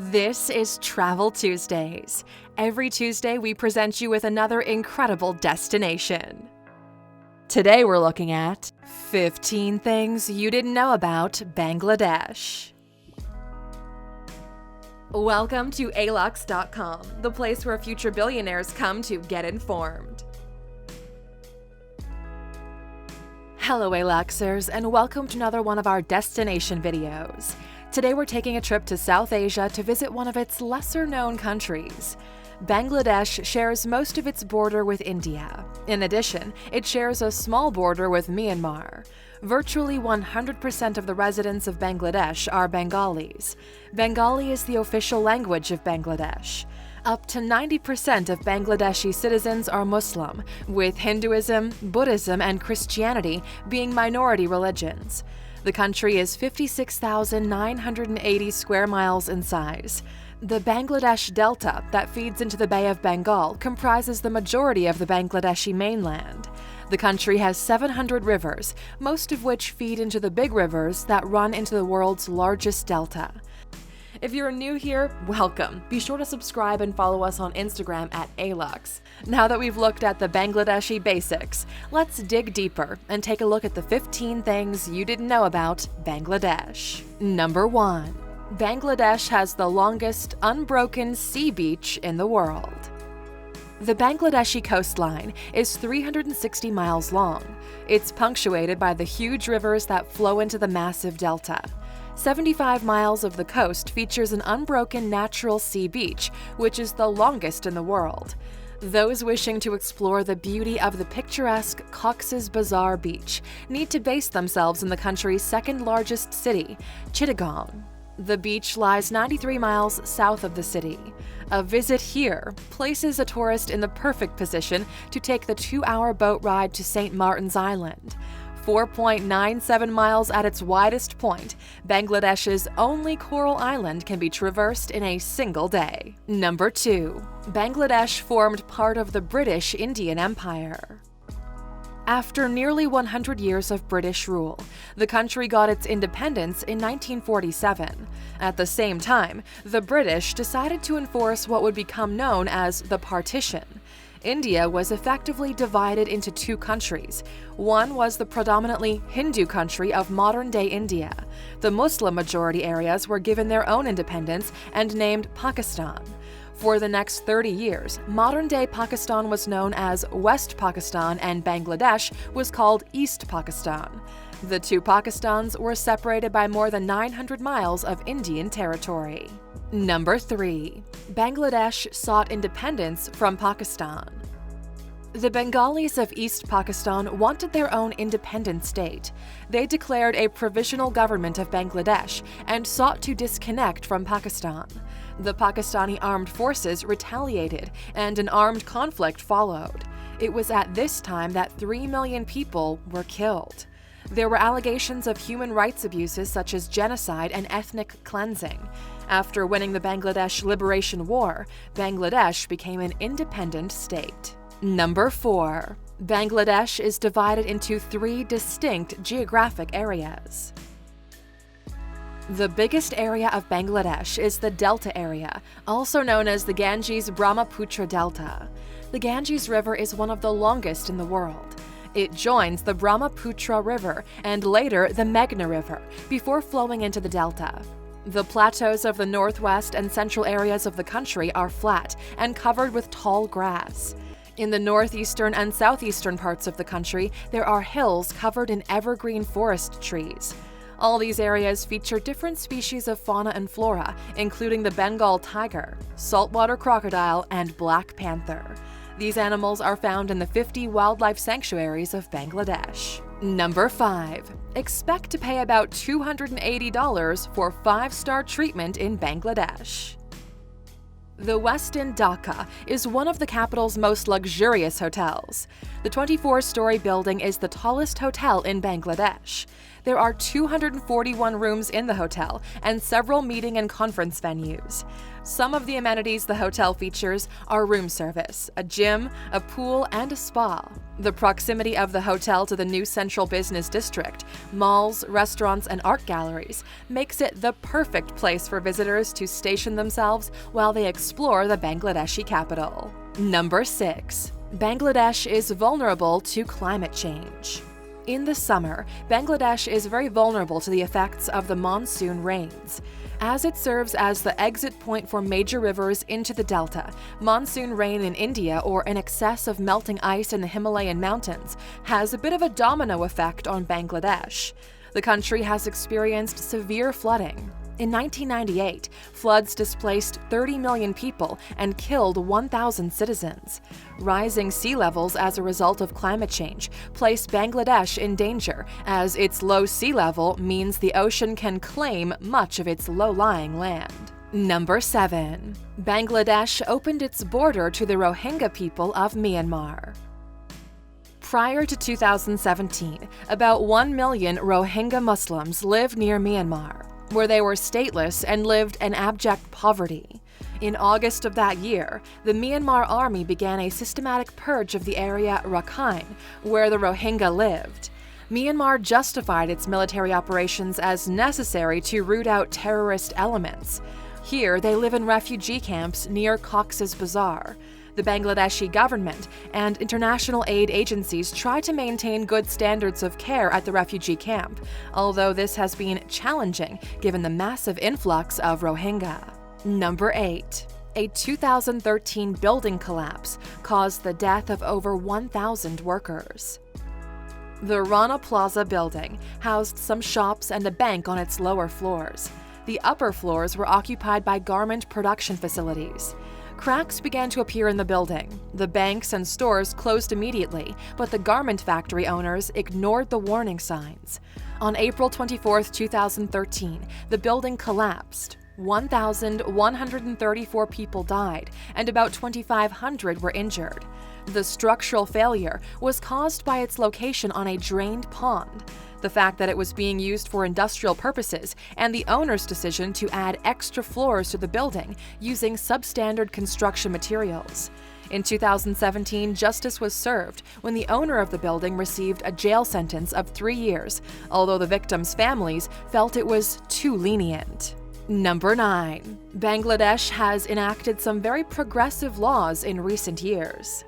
This is Travel Tuesdays. Every Tuesday, we present you with another incredible destination. Today, we're looking at 15 things you didn't know about Bangladesh. Welcome to Alux.com, the place where future billionaires come to get informed. Hello, Aluxers, and welcome to another one of our destination videos. Today we're taking a trip to South Asia to visit one of its lesser-known countries. Bangladesh shares most of its border with India. In addition, it shares a small border with Myanmar. Virtually 100% of the residents of Bangladesh are Bengalis. Bengali is the official language of Bangladesh. Up to 90% of Bangladeshi citizens are Muslim, with Hinduism, Buddhism, and Christianity being minority religions. The country is 56,980 square miles in size. The Bangladesh Delta that feeds into the Bay of Bengal comprises the majority of the Bangladeshi mainland. The country has 700 rivers, most of which feed into the big rivers that run into the world's largest delta. If you're new here, welcome. Be sure to subscribe and follow us on Instagram at Alux. Now that we've looked at the Bangladeshi basics, let's dig deeper and take a look at the 15 things you didn't know about Bangladesh. Number 1. Bangladesh has the longest unbroken sea beach in the world. The Bangladeshi coastline is 360 miles long. It's punctuated by the huge rivers that flow into the massive delta. 75 miles of the coast features an unbroken natural sea beach, which is the longest in the world. Those wishing to explore the beauty of the picturesque Cox's Bazar Beach need to base themselves in the country's second largest city, Chittagong. The beach lies 93 miles south of the city. A visit here places a tourist in the perfect position to take the 2-hour boat ride to St. Martin's Island. 4.97 miles at its widest point, Bangladesh's only coral island can be traversed in a single day. Number 2. Bangladesh formed part of the British Indian Empire. After nearly 100 years of British rule, the country got its independence in 1947. At the same time, the British decided to enforce what would become known as the Partition. India was effectively divided into two countries. One was the predominantly Hindu country of modern-day India. The Muslim-majority areas were given their own independence and named Pakistan. For the next 30 years, modern-day Pakistan was known as West Pakistan and Bangladesh was called East Pakistan. The two Pakistans were separated by more than 900 miles of Indian territory. Number 3. Bangladesh sought independence from Pakistan. The Bengalis of East Pakistan wanted their own independent state. They declared a provisional government of Bangladesh and sought to disconnect from Pakistan. The Pakistani armed forces retaliated, and an armed conflict followed. It was at this time that 3 million people were killed. There were allegations of human rights abuses such as genocide and ethnic cleansing. After winning the Bangladesh Liberation War, Bangladesh became an independent state. Number 4. Bangladesh is divided into 3 distinct geographic areas. The biggest area of Bangladesh is the Delta area, also known as the Ganges-Brahmaputra Delta. The Ganges River is one of the longest in the world. It joins the Brahmaputra River and later the Meghna River before flowing into the delta. The plateaus of the northwest and central areas of the country are flat and covered with tall grass. In the northeastern and southeastern parts of the country, there are hills covered in evergreen forest trees. All these areas feature different species of fauna and flora, including the Bengal tiger, saltwater crocodile, and black panther. These animals are found in the 50 wildlife sanctuaries of Bangladesh. Number 5. Expect to pay about $280 for FiveStar Treatment in Bangladesh. The Westin Dhaka is one of the capital's most luxurious hotels. The 24-story building is the tallest hotel in Bangladesh. There are 241 rooms in the hotel and several meeting and conference venues. Some of the amenities the hotel features are room service, a gym, a pool, and a spa. The proximity of the hotel to the new central business district, malls, restaurants, and art galleries makes it the perfect place for visitors to station themselves while they explore the Bangladeshi capital. Number 6. Bangladesh is vulnerable to climate change. In the summer, Bangladesh is very vulnerable to the effects of the monsoon rains. As it serves as the exit point for major rivers into the delta, monsoon rain in India or an excess of melting ice in the Himalayan mountains has a bit of a domino effect on Bangladesh. The country has experienced severe flooding. In 1998, floods displaced 30 million people and killed 1,000 citizens. Rising sea levels as a result of climate change place Bangladesh in danger, as its low sea level means the ocean can claim much of its low-lying land. Number 7. Bangladesh opened its border to the Rohingya people of Myanmar. Prior to 2017, about 1 million Rohingya Muslims lived near Myanmar, where they were stateless and lived in abject poverty. In August of that year, the Myanmar army began a systematic purge of the area Rakhine, where the Rohingya lived. Myanmar justified its military operations as necessary to root out terrorist elements. Here, they live in refugee camps near Cox's Bazar. The Bangladeshi government and international aid agencies try to maintain good standards of care at the refugee camp, although this has been challenging given the massive influx of Rohingya. Number 8. A 2013 building collapse caused the death of over 1,000 workers. The Rana Plaza building housed some shops and a bank on its lower floors. The upper floors were occupied by garment production facilities. Cracks began to appear in the building. The banks and stores closed immediately, but the garment factory owners ignored the warning signs. On April 24, 2013, the building collapsed. 1,134 people died, and about 2,500 were injured. The structural failure was caused by its location on a drained pond, the fact that it was being used for industrial purposes, and the owner's decision to add extra floors to the building using substandard construction materials. In 2017, justice was served when the owner of the building received a jail sentence of 3 years, although the victims' families felt it was too lenient. Number 9. Bangladesh has enacted some very progressive laws in recent years.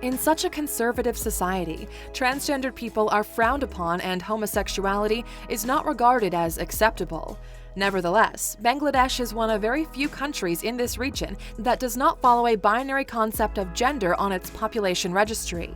In such a conservative society, transgender people are frowned upon and homosexuality is not regarded as acceptable. Nevertheless, Bangladesh is one of very few countries in this region that does not follow a binary concept of gender on its population registry.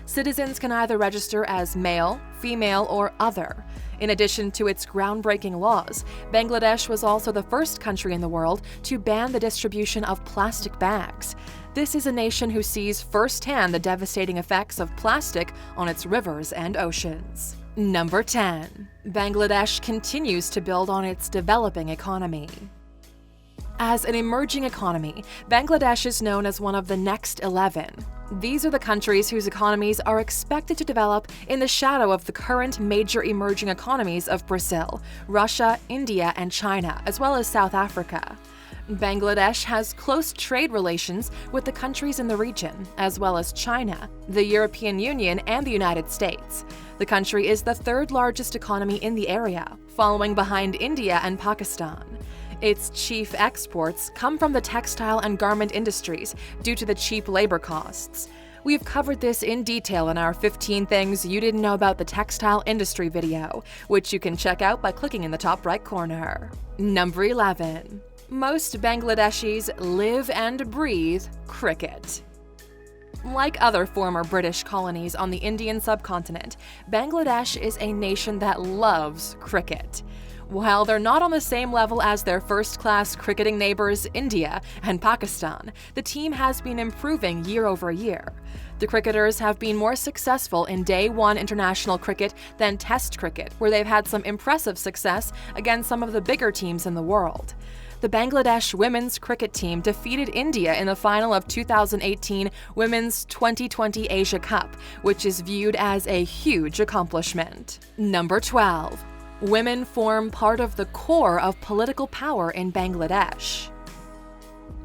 Citizens can either register as male, female, or other. In addition to its groundbreaking laws, Bangladesh was also the first country in the world to ban the distribution of plastic bags. This is a nation who sees firsthand the devastating effects of plastic on its rivers and oceans. Number 10. Bangladesh continues to build on its developing economy. As an emerging economy, Bangladesh is known as one of the next 11. These are the countries whose economies are expected to develop in the shadow of the current major emerging economies of Brazil, Russia, India, and China, as well as South Africa. Bangladesh has close trade relations with the countries in the region, as well as China, the European Union, and the United States. The country is the third largest economy in the area, following behind India and Pakistan. Its chief exports come from the textile and garment industries due to the cheap labor costs. We've covered this in detail in our 15 Things You Didn't Know About the Textile Industry video, which you can check out by clicking in the top right corner. Number 11. Most Bangladeshis live and breathe cricket. Like other former British colonies on the Indian subcontinent, Bangladesh is a nation that loves cricket. While they're not on the same level as their first-class cricketing neighbors India and Pakistan, the team has been improving year over year. The cricketers have been more successful in Day 1 international cricket than Test cricket, where they've had some impressive success against some of the bigger teams in the world. The Bangladesh women's cricket team defeated India in the final of 2018 Women's 2020 Asia Cup, which is viewed as a huge accomplishment. Number 12. Women form part of the core of political power in Bangladesh.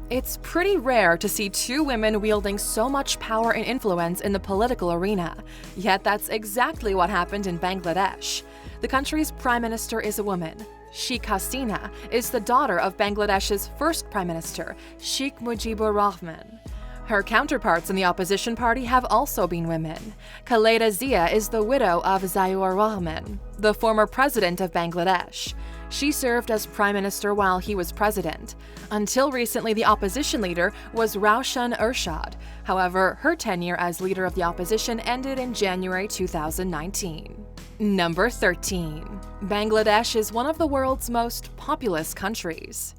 It's pretty rare to see two women wielding so much power and influence in the political arena, yet that's exactly what happened in Bangladesh. The country's prime minister is a woman. Sheikh Hasina is the daughter of Bangladesh's first prime minister, Sheikh Mujibur Rahman. Her counterparts in the opposition party have also been women. Khaleda Zia is the widow of Ziaur Rahman, the former president of Bangladesh. She served as prime minister while he was president. Until recently, the opposition leader was Roshan Ershad. However, her tenure as leader of the opposition ended in January 2019. Number 13. Bangladesh is one of the world's most populous countries.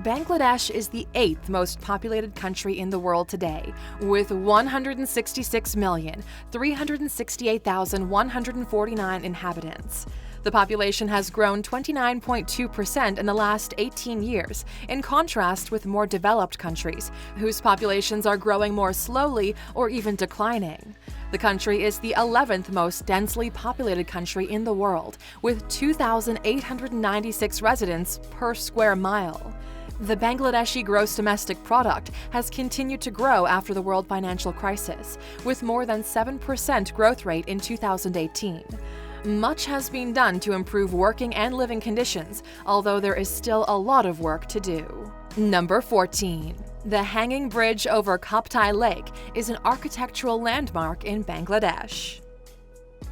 Bangladesh is the 8th most populated country in the world today, with 166,368,149 inhabitants. The population has grown 29.2% in the last 18 years, in contrast with more developed countries, whose populations are growing more slowly or even declining. The country is the 11th most densely populated country in the world, with 2,896 residents per square mile. The Bangladeshi gross domestic product has continued to grow after the world financial crisis, with more than 7% growth rate in 2018. Much has been done to improve working and living conditions, although there is still a lot of work to do. Number 14. The hanging bridge over Kaptai Lake is an architectural landmark in Bangladesh.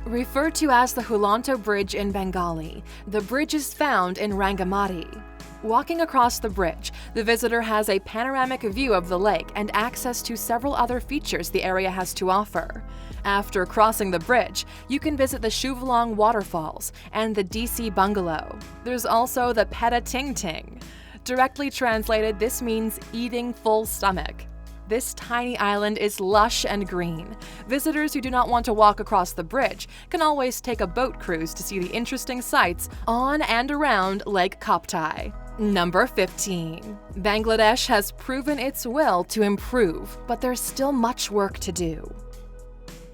Referred to as the Hulanto Bridge in Bengali, the bridge is found in Rangamati. Walking across the bridge, the visitor has a panoramic view of the lake and access to several other features the area has to offer. After crossing the bridge, you can visit the Shuvalong Waterfalls and the DC Bungalow. There's also the Peta Ting Ting. Directly translated, this means eating full stomach. This tiny island is lush and green. Visitors who do not want to walk across the bridge can always take a boat cruise to see the interesting sights on and around Lake Kaptai. Number 15. Bangladesh has proven its will to improve, but there's still much work to do.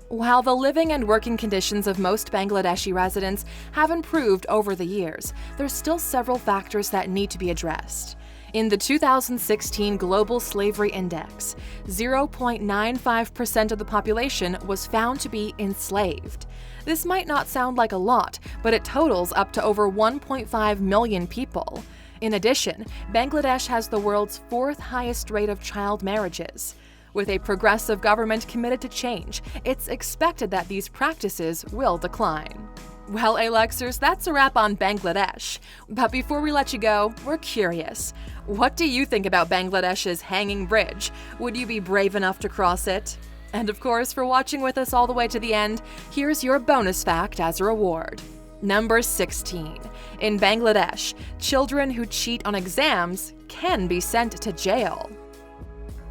While the living and working conditions of most Bangladeshi residents have improved over the years, there's still several factors that need to be addressed. In the 2016 Global Slavery Index, 0.95% of the population was found to be enslaved. This might not sound like a lot, but it totals up to over 1.5 million people. In addition, Bangladesh has the world's 4th highest rate of child marriages. With a progressive government committed to change, it's expected that these practices will decline. Well, Aluxers, that's a wrap on Bangladesh. But before we let you go, we're curious. What do you think about Bangladesh's hanging bridge? Would you be brave enough to cross it? And of course, for watching with us all the way to the end, here's your bonus fact as a reward. Number 16. In Bangladesh, children who cheat on exams can be sent to jail.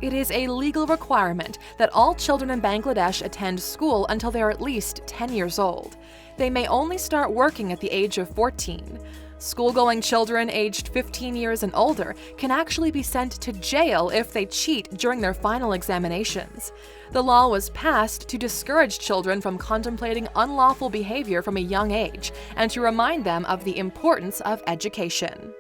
It is a legal requirement that all children in Bangladesh attend school until they are at least 10 years old. They may only start working at the age of 14. School-going children aged 15 years and older can actually be sent to jail if they cheat during their final examinations. The law was passed to discourage children from contemplating unlawful behavior from a young age and to remind them of the importance of education.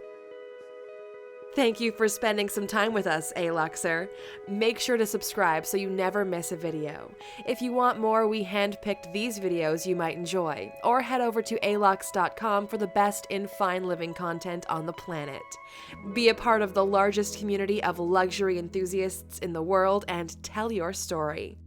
Thank you for spending some time with us, Aluxer. Make sure to subscribe so you never miss a video. If you want more, we handpicked these videos you might enjoy, or head over to Alux.com for the best in fine living content on the planet. Be a part of the largest community of luxury enthusiasts in the world and tell your story.